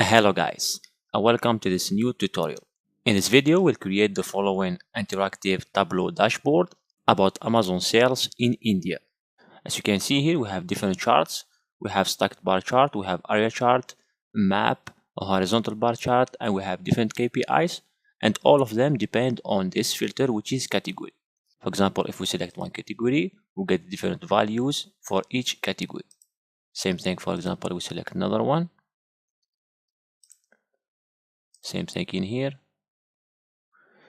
Hello guys, and welcome to this new tutorial. In this video, we'll create the following interactive Tableau dashboard about Amazon sales in India. As you can see here, we have different charts. We have stacked bar chart, we have area chart, map, a horizontal bar chart, and we have different KPIs, and all of them depend on this filter, which is category. For example, if we select one category, we get different values for each category. Same thing, for example, we select another one. Same thing in here.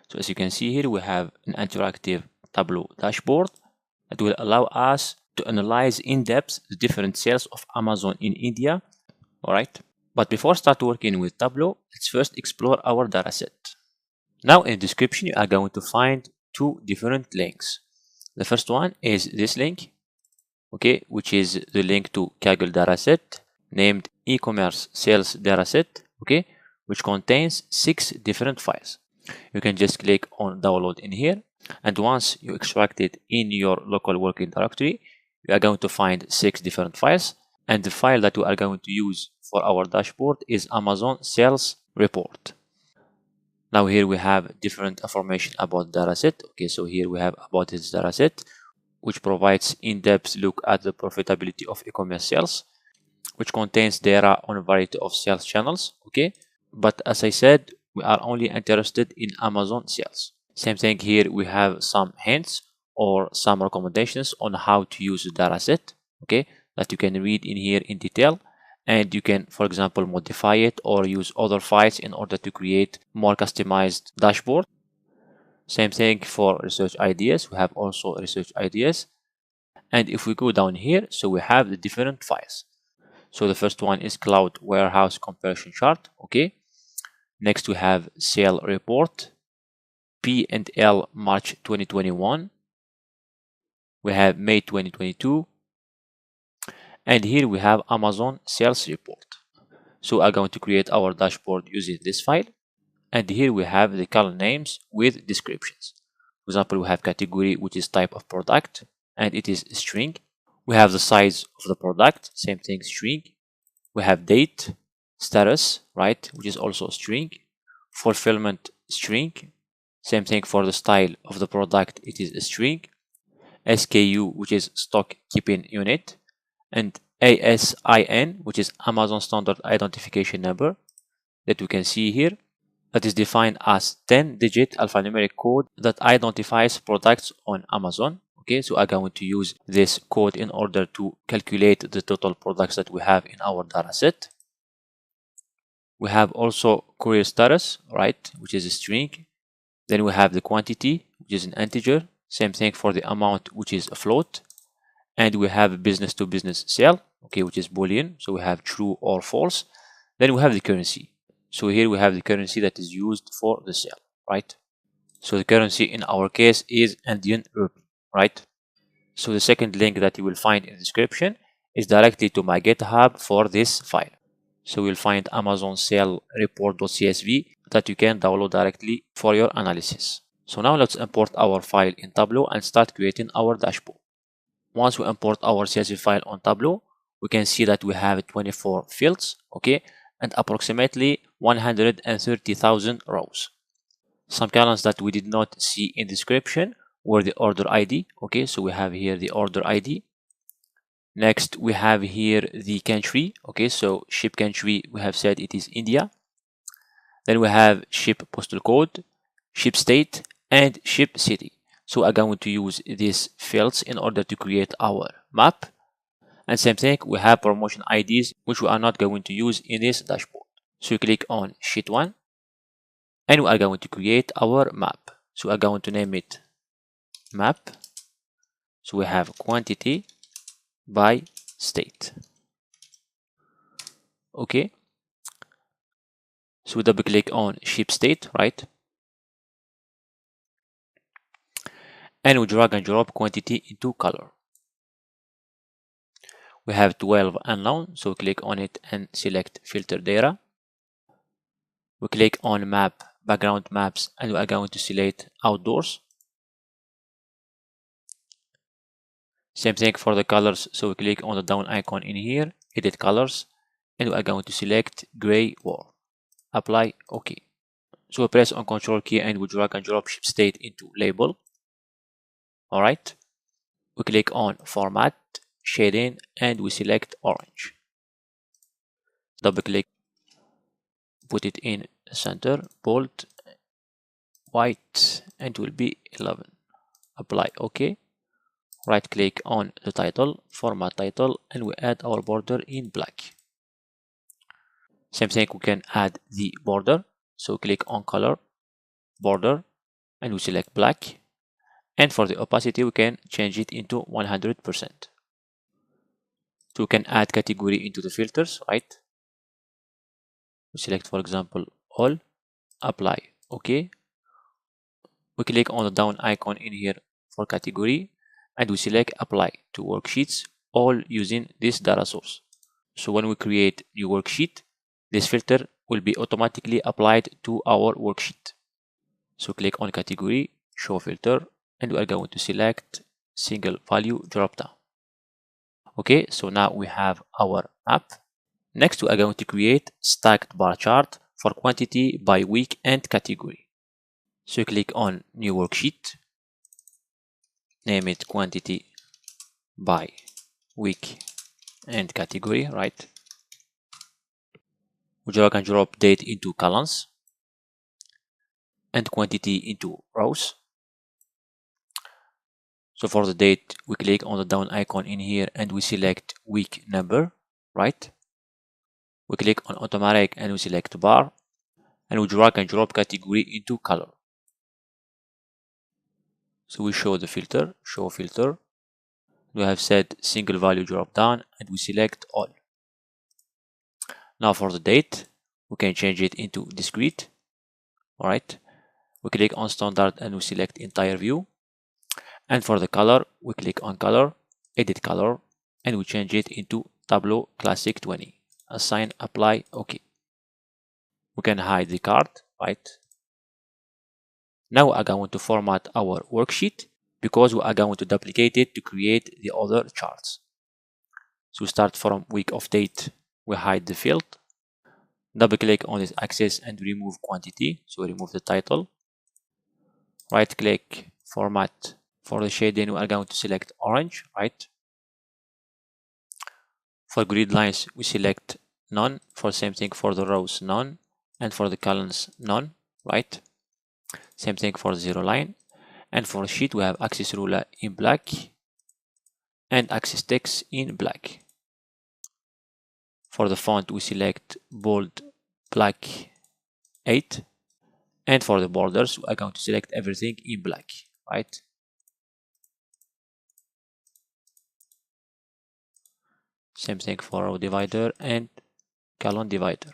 So as you can see here, we have an interactive Tableau dashboard that will allow us to analyze in depth the different sales of Amazon in India. All right. But before start working with Tableau, let's first explore our dataset. Now in the description, you are going to find two different links. The first one is this link, okay, which is the link to Kaggle dataset named e-commerce sales dataset, okay, which contains 6 different files. You can just click on download in here, and once you extract it in your local working directory, you are going to find 6 different files, and the file that we are going to use for our dashboard is Amazon sales report. Now here we have different information about the dataset. Okay, so here we have about this dataset, which provides in-depth look at the profitability of e-commerce sales, which contains data on a variety of sales channels. Okay, but as I said, we are only interested in Amazon sales. Same thing here, we have some hints or some recommendations on how to use the dataset, okay, that you can read in here in detail, and you can, for example, modify it or use other files in order to create more customized dashboard. Same thing for research ideas. We have also research ideas, and if we go down here, so we have the different files. So the first one is cloud warehouse comparison chart, okay. Next we have sale report, P&L March 2021. We have May 2022. And here we have Amazon sales report. So I'm going to create our dashboard using this file. And here we have the column names with descriptions. For example, we have category, which is type of product, and it is string. We have the size of the product, same thing, string. We have date, status, right, which is also string. Fulfillment, string. Same thing for the style of the product, it is a string. SKU, which is stock keeping unit, and ASIN, which is Amazon Standard Identification Number, that we can see here, that is defined as 10-digit alphanumeric code that identifies products on Amazon. Okay, so I'm going to use this code in order to calculate the total products that we have in our dataset. We have also courier status, right, which is a string. Then we have the quantity, which is an integer. Same thing for the amount, which is a float. And we have business to business sale, okay, which is Boolean. So we have true or false. Then we have the currency. So here we have the currency that is used for the sale, right? So the currency in our case is Indian rupee, right? So the second link that you will find in the description is directly to my GitHub for this file. So you'll find Amazon sale report.csv that you can download directly for your analysis. So now let's import our file in Tableau and start creating our dashboard. Once we import our CSV file on Tableau, we can see that we have 24 fields, okay, and approximately 130,000 rows. Some columns that we did not see in description were the order ID, okay, so we have here the order ID. Next, we have here the country, okay, so ship country, we have said it is India. Then we have ship postal code, ship state, and ship city. So I'm going to use these fields in order to create our map. And same thing, we have promotion IDs, which we are not going to use in this dashboard. So you click on sheet 1, and we are going to create our map. So I'm going to name it map. So we have quantity by state. Okay. So we double click on ship state, right? And we drag and drop quantity into color. We have 12 unknown, so click on it and select filter data. We click on map, background maps, and we are going to select outdoors. Same thing for the colors, so we click on the down icon in here, edit colors, and we are going to select gray wall. Apply OK. So we press on Control key and we drag and drop ship state into label. Alright. We click on Format, Shading, and we select orange. Double click, put it in the center, bold, white, and it will be 11. Apply OK. Right click on the title, format title, and we add our border in black. Same thing, we can add the border. So click on color, border, and we select black. And for the opacity, we can change it into 100%. So we can add category into the filters, right? We select, for example, all, apply OK. We click on the down icon in here for category, and we select apply to worksheets, all using this data source. So when we create new worksheet, this filter will be automatically applied to our worksheet. So click on category, show filter, and we are going to select single value drop down. Okay, so now we have our map. Next, we are going to create stacked bar chart for quantity by week and category. So click on new worksheet, name it quantity by week and category, right? We drag and drop date into columns and quantity into rows. So for the date, we click on the down icon in here and we select week number, right? We click on automatic and we select bar, and we drag and drop category into color. So we show the filter, show filter. We have set single value drop down and we select all. Now for the date, we can change it into discrete. Alright. We click on standard and we select entire view. And for the color, we click on color, edit color, and we change it into Tableau Classic 20. Assign, apply, OK. We can hide the card, right? Now we are going to format our worksheet because we are going to duplicate it to create the other charts. So we start from week of date, we hide the field, double click on this axis and remove quantity, so we remove the title. Right click, format. For the shading, we are going to select orange, right? For grid lines, we select none. For same thing for the rows, none. And for the columns, none, right? Same thing for the zero line. And for sheet, we have axis ruler in black and axis text in black. For the font, we select bold black 8. And for the borders, we are going to select everything in black, right? Same thing for row divider and column divider.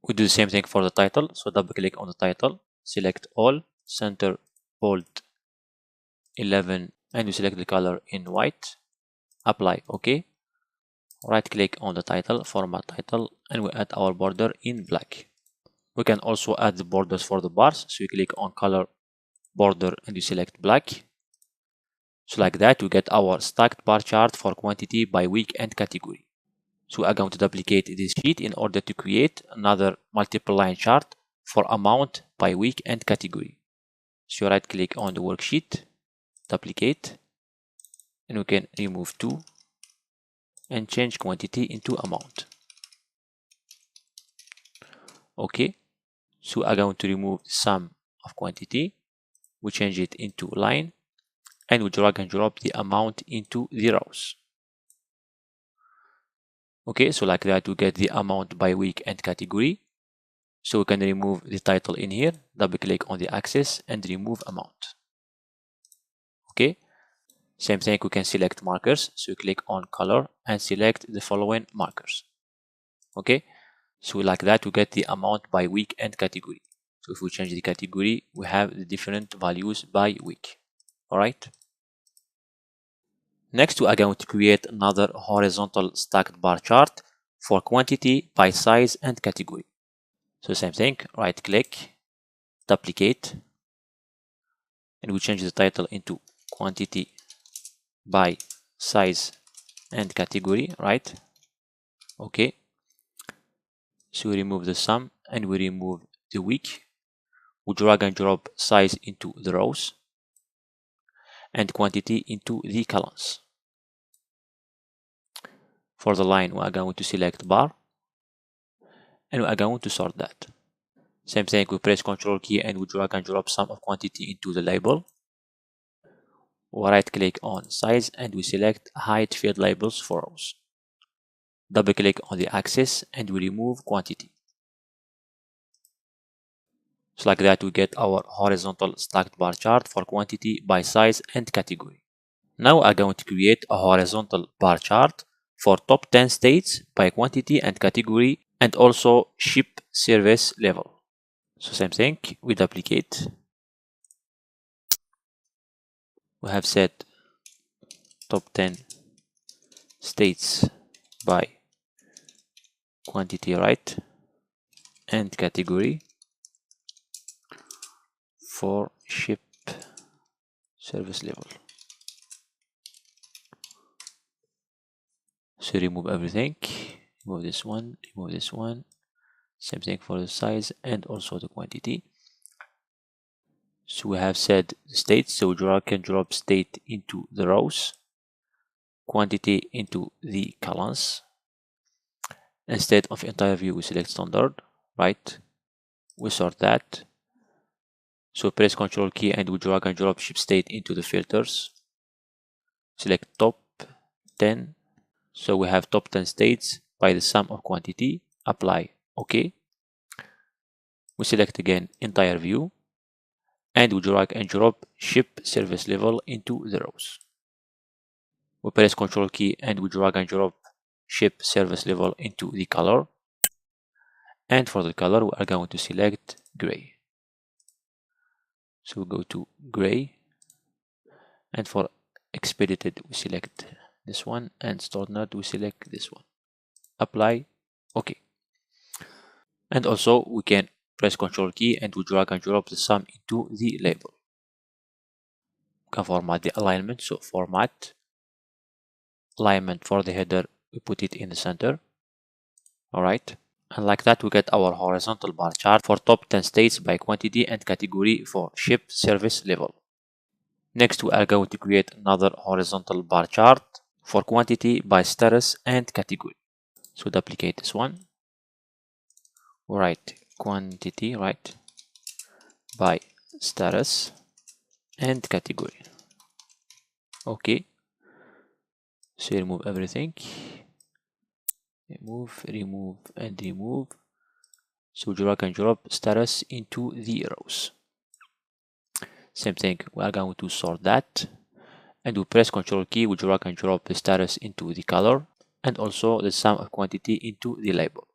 We do the same thing for the title. So double click on the title, select all, center, bold 11, and we select the color in white, apply OK. Right click on the title, format title, and we add our border in black. We can also add the borders for the bars. So we click on color, border, and we select black. So like that, we get our stacked bar chart for quantity by week and category. So we are going to duplicate this sheet in order to create another multiple line chart for amount by week and category. So right click on the worksheet, duplicate, and we can remove 2 and change quantity into amount. Okay, so we are going to remove sum of quantity. We change it into line and we drag and drop the amount into the rows. Okay, so like that we get the amount by week and category. So we can remove the title in here, double click on the axis and remove amount. Okay, same thing, we can select markers. So we click on color and select the following markers. Okay, so like that we get the amount by week and category. So if we change the category, we have the different values by week. All right. Next, we are going to create another horizontal stacked bar chart for quantity by size and category. So same thing, right click, duplicate, and we change the title into quantity by size and category, right? Okay. So we remove the sum and we remove the week. We drag and drop size into the rows and quantity into the columns. For the line, we are going to select bar and we are going to sort that. Same thing, we press Ctrl key and we drag and drop sum of quantity into the label. We right click on size and we select hide field labels for rows. Double click on the axis and we remove quantity. So like that we get our horizontal stacked bar chart for quantity by size and category. Now I'm going to create a horizontal bar chart for top 10 states by quantity and category and also ship service level. So same thing, we duplicate. We have set top 10 states by quantity, right, and category for ship service level. So remove everything, remove this one, remove this one. Same thing for the size and also the quantity. So we have set the states, so drag and drop state into the rows, quantity into the columns. Instead of entire view, we select standard, right? We sort that. So press Ctrl key and we drag and drop ship state into the filters. Select top 10. So we have top 10 states by the sum of quantity. Apply. OK. We select again entire view and we drag and drop ship service level into the rows. We press Ctrl key and we drag and drop ship service level into the color. And for the color, we are going to select gray. So we go to gray. And for expedited, we select this one. And stored not, we select this one. Apply. OK. And also, we can press Ctrl key and we drag and drop the sum into the label. We can format the alignment. So format. Alignment for the header, we put it in the center. Alright. And like that, we get our horizontal bar chart for top 10 states by quantity and category for ship service level. Next, we are going to create another horizontal bar chart for quantity by status and category. So duplicate this one. Write quantity, right, by status and category. Okay. So remove everything. Remove, and remove. So drag and drop status into the rows. Same thing, we are going to sort that. And we press Ctrl key, we drag and drop the status into the color and also the sum of quantity into the label.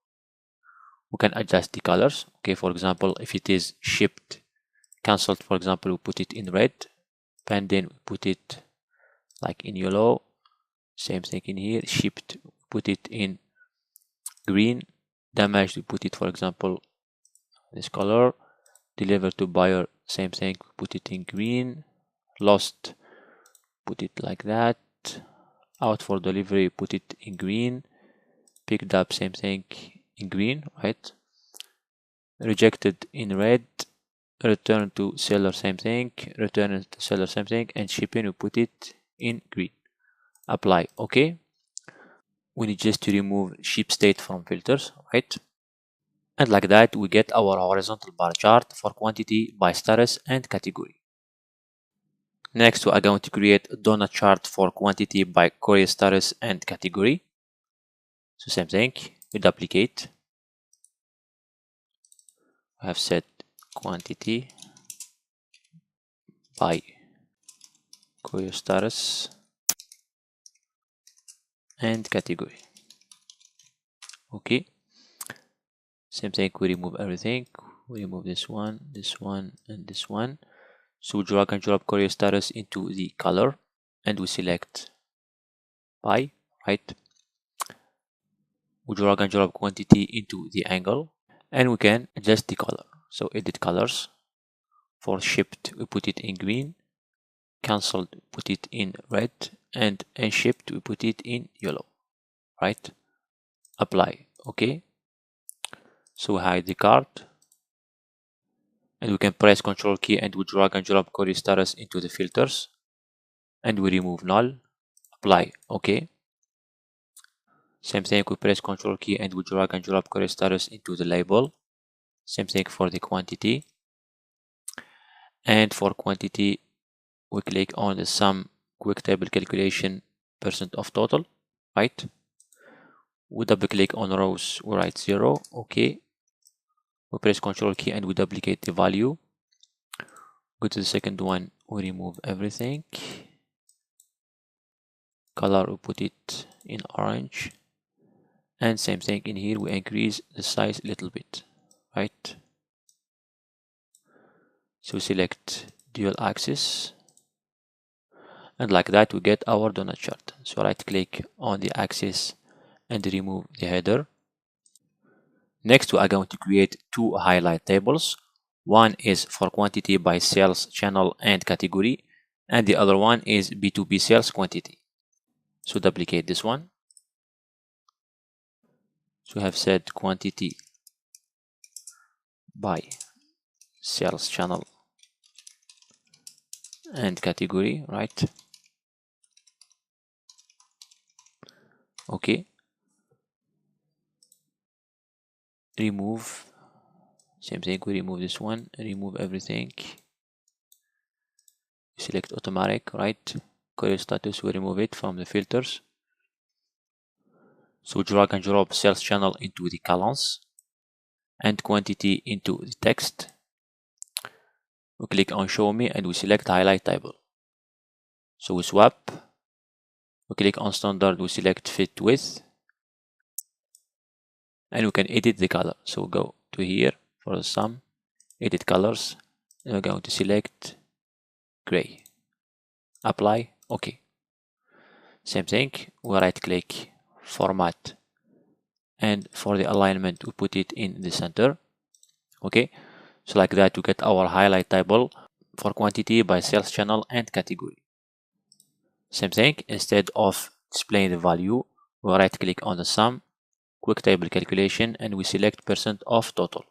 We can adjust the colors. Okay, for example, if it is shipped, cancelled, for example, we put it in red. Pending, we put it like in yellow. Same thing in here. Shipped, put it in green. Damaged, we put it, for example, this color. Delivered to buyer, same thing, put it in green. Lost, put it like that. Out for delivery, put it in green. Picked up, same thing, in green, right? Rejected in red. Return to seller, same thing. Return to seller, same thing. And shipping, we put it in green. Apply. Okay. We need just to remove ship state from filters, right? And like that, we get our horizontal bar chart for quantity by status and category. Next, we are going to create a donut chart for quantity by courier status and category. So same thing, we duplicate. We have set quantity by courier status and category. Okay. Same thing, we remove everything. We remove this one, and this one. So we drag and drop courier status into the color and we select by, right? We drag and drop quantity into the angle and we can adjust the color. So edit colors. For shipped, we put it in green. Cancelled, put it in red. And unshipped, we put it in yellow, right? Apply. Okay. So we hide the card, and we can press Ctrl key and we drag and drop query status into the filters, and we remove null, apply OK. Same thing, we press Ctrl key and we drag and drop query status into the label. Same thing for the quantity, and for quantity we click on the sum quick table calculation percent of total, right? We double click on rows, we write 0, OK. We press Ctrl key and we duplicate the value. Go to the second one, we remove everything. Color, we put it in orange. And same thing in here, we increase the size a little bit, right? So select dual axis. And like that, we get our donut chart. So right click on the axis and remove the header. Next, we are going to create two highlight tables. One is for quantity by sales channel and category, and the other one is B2B sales quantity. So duplicate this one. So we have said quantity by sales channel and category, right? Okay. Remove. Same thing, we remove this one, remove everything. Select automatic, right? Query status, we remove it from the filters. So drag and drop sales channel into the columns and quantity into the text. We click on show me and we select highlight table. So we swap. We click on standard, we select fit width, and we can edit the color. So we go to here for the sum, edit colors, and we're going to select gray. Apply, OK. Same thing, we right click, format, and for the alignment we put it in the center. Okay, so like that we get our highlight table for quantity by sales channel and category. Same thing, instead of displaying the value, we right click on the sum, quick table calculation, and we select percent of total.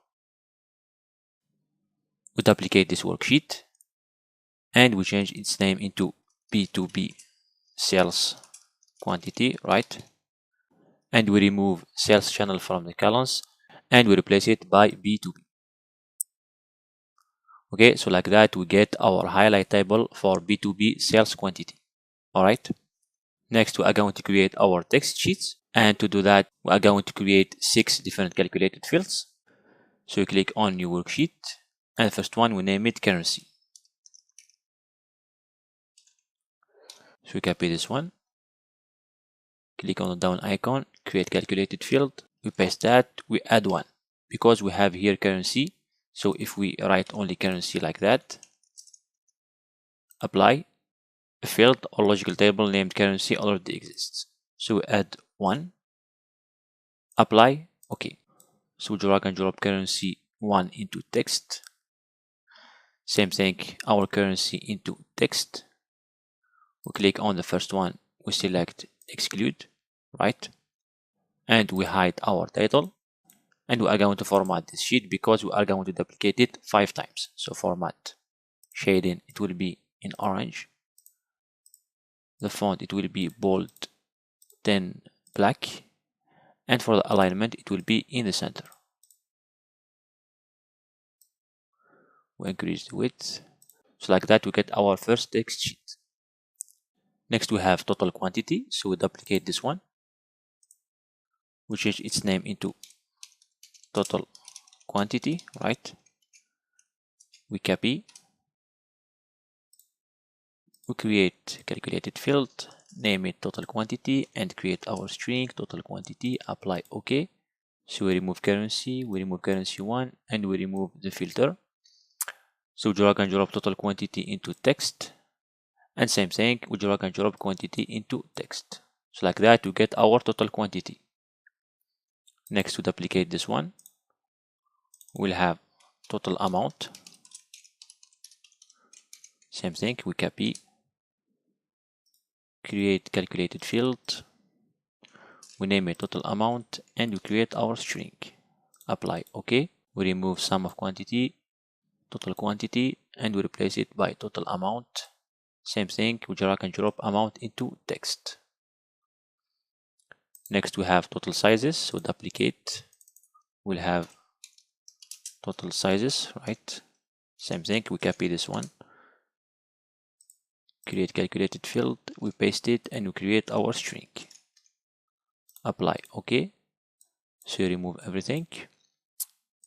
We duplicate this worksheet and we change its name into B2B sales quantity, right? And we remove sales channel from the columns and we replace it by B2B. Okay, so like that we get our highlight table for B2B sales quantity. All right. Next, we are going to create our text sheets, and to do that, we are going to create 6 different calculated fields. So you click on new worksheet, and the first one we name it currency. So we copy this one, click on the down icon, create calculated field, we paste that, we add one because we have here currency. So if we write only currency like that, apply, a field or logical table named currency already exists. So we add one, apply, OK. So drag and drop currency 1 into text. Same thing, our currency into text. We click on the first one, we select exclude, right? And we hide our title. And we are going to format this sheet because we are going to duplicate it 5 times. So format, shading, it will be in orange. The font, it will be bold, then black. And for the alignment, it will be in the center. We increase the width. So like that, we get our first text sheet. Next, we have total quantity. So we duplicate this one. We change its name into total quantity, right? We copy. We create calculated field, name it total quantity, and create our string total quantity, apply OK. So we remove currency 1, and we remove the filter. So drag and drop total quantity into text, and same thing, we drag and drop quantity into text. So like that, we get our total quantity. Next, we duplicate this one. We'll have total amount. Same thing, we copy, create calculated field, we name it total amount, and we create our string. apply. Okay, we remove sum of quantity, total quantity, and we replace it by total amount. Same thing, we drag and drop amount into text. Next we have total sizes, so duplicate, we'll have total sizes, right? Same thing, we copy this one, create calculated field, we paste it, and we create our string. Apply. Okay, so you remove everything,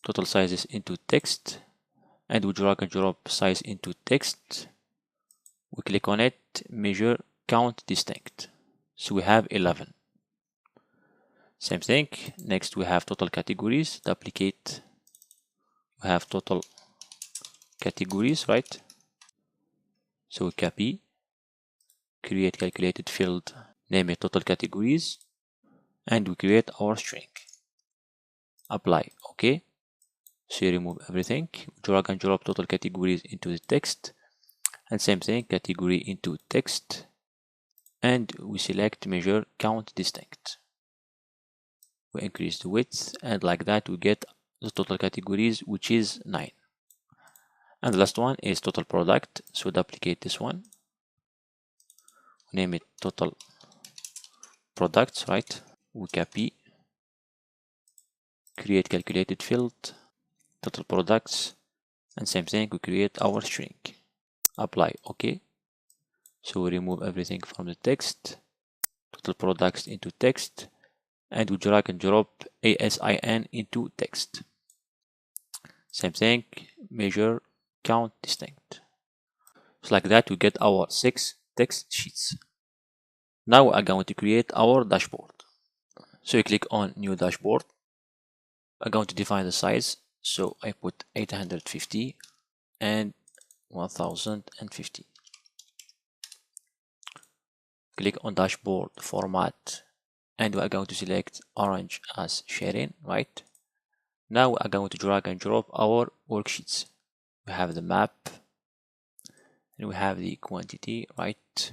total sizes into text, and we drag and drop size into text. We click on it, measure, count distinct, so we have 11. Same thing, next we have total categories, duplicate, we have total categories, right? So we copy, create calculated field, name it total categories, and we create our string. Apply. Okay, so you remove everything, drag and drop total categories into the text, and same thing, category into text, and we select measure, count distinct. We increase the width, and like that we get the total categories, which is 9. And the last one is total product, so duplicate this one, name it total products, right? We copy, create calculated field, total products, and same thing, we create our string. Apply. Okay, so we remove everything from the text, total products into text, and we drag and drop ASIN into text. Same thing, measure, count distinct. So like that we get our 6 text sheets. Now we are going to create our dashboard. So you click on new dashboard. I'm going to define the size, so I put 850 and 1050. Click on dashboard format, and we are going to select orange as sharing, right? Now we are going to drag and drop our worksheets. We have the map, and we have the quantity, right?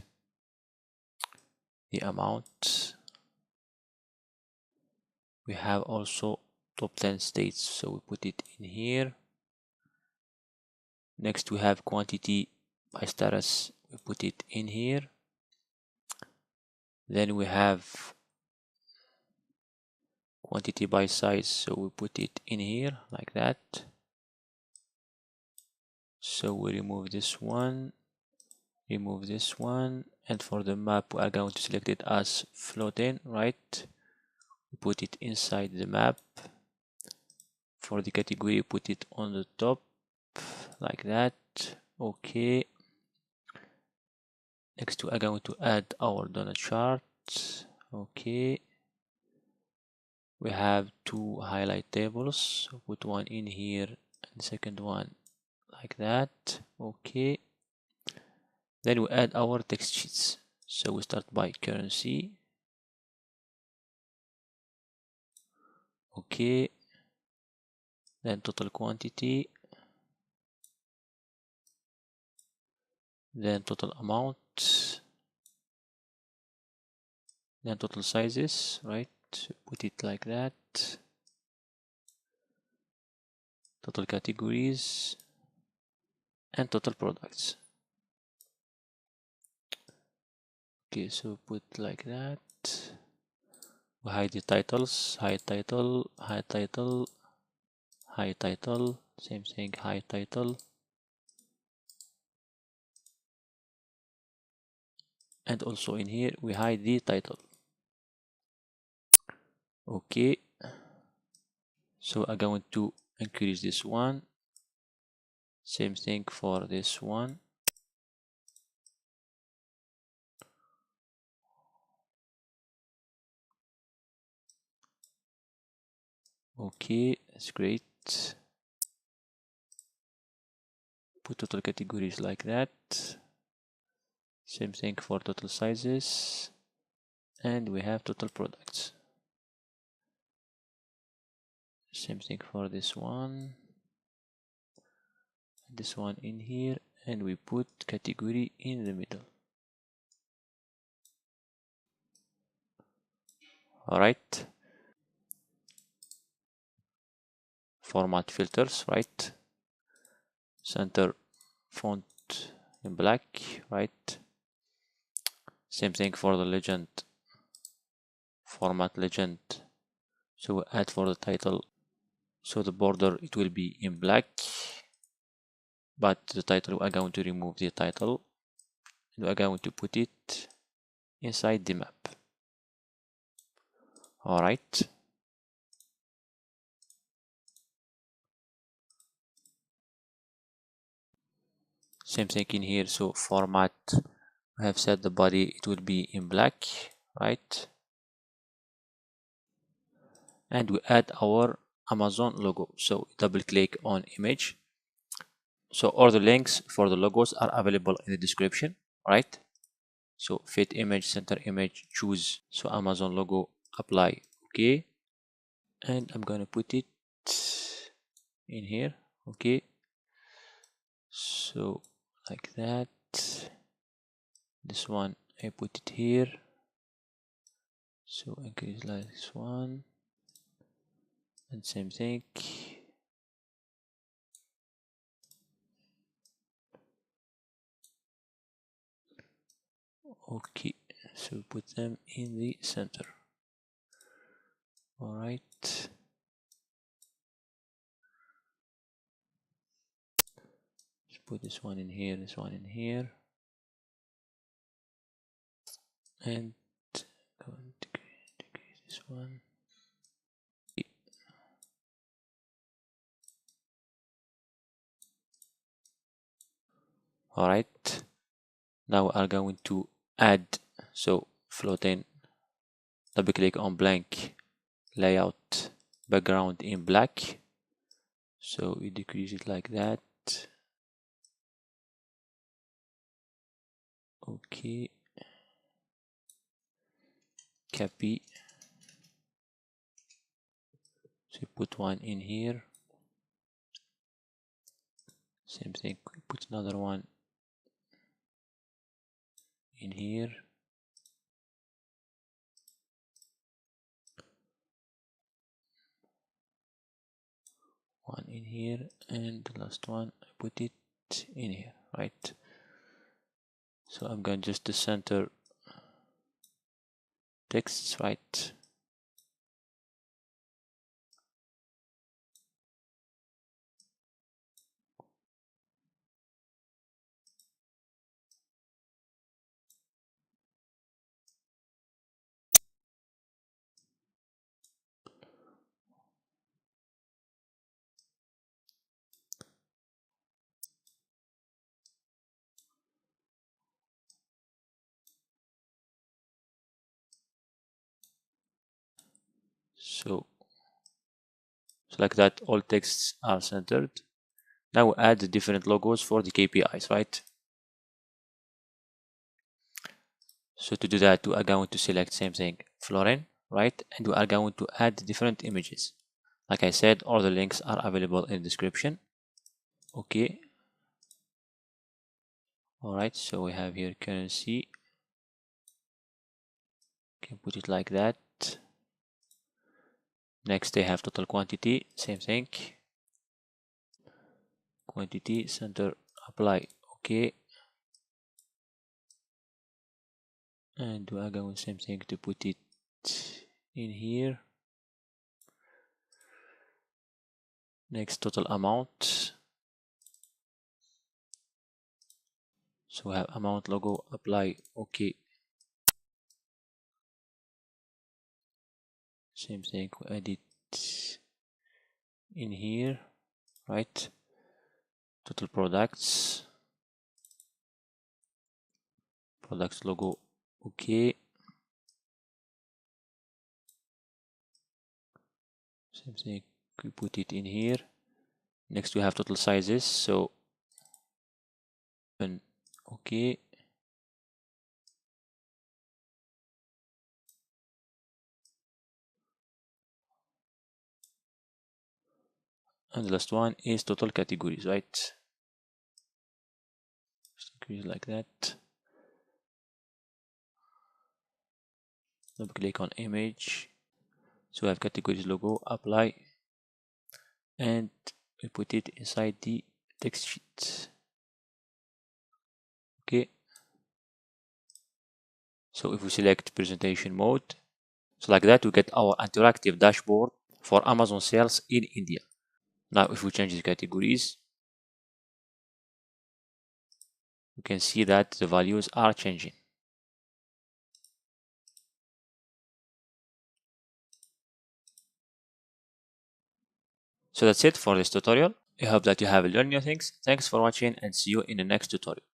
The amount. We have also top 10 states, so we put it in here. Next we have quantity by status, we put it in here. Then we have quantity by size, so we put it in here like that. So we remove this one, and for the map we are going to select it as floating, right? We put it inside the map. For the category, put it on the top like that. Okay, next we are going to add our donut chart. Okay, we have 2 highlight tables, put one in here and the second one like that. Okay, then we add our text sheets, so we start by currency. Okay, then total quantity, then total amount, then total sizes, right? Put it like that. Total categories and total products. Okay, so put like that. We hide the titles, hide title, hide title, hide title, same thing, hide title. And also in here we hide the title. Okay, so I'm going to increase this one, same thing for this one. Okay, that's great. Put total categories like that, same thing for total sizes, and we have total products. Same thing for this one in here, and we put category in the middle. All right, format filters, right? Center font in black, right? Same thing for the legend, format legend. So we add for the title, so the border it will be in black, but the title we are going to remove the title and we are going to put it inside the map. All right. Same thing in here. So format, I have set the body, it will be in black, right? And we add our Amazon logo. So double click on image. So all the links for the logos are available in the description, right? So fit image, center image, choose. So Amazon logo, apply. Okay. And I'm gonna put it in here. Okay. So like that. This one I put it here. So increase like this one. And same thing. Okay, so put them in the center. All right. Let's put this one in here, this one in here, and going to decrease this one. All right. Now we are going to add, so floating, double click on blank layout, background in black. So we decrease it like that. Okay. Copy. So put one in here. Same thing, put another one in here. One in here, and the last one I put it in here, right? So I'm going just to center texts, right? So like that, all texts are centered. Now we add the different logos for the KPIs, right? So to do that, we are going to select same thing, Florin, right? And we are going to add different images. Like I said, all the links are available in the description. Okay. All right, so we have here currency. Can put it like that. Next, they have total quantity, same thing. Quantity, center, apply. Okay. And we are going same thing to put it in here. Next, total amount. So we have amount logo, apply. Okay. Same thing, we add it in here, right? Total products. Products logo. Okay. Same thing, we put it in here. Next, we have total sizes. So, okay. And the last one is total categories, right? Just increase like that. Double click on image. So we have categories logo, apply. and we put it inside the text sheet. Okay, so if we select presentation mode, so like that we get our interactive dashboard for Amazon sales in India. Now if we change the categories, we can see that the values are changing. So that's it for this tutorial. I hope that you have learned new things. Thanks for watching and see you in the next tutorial.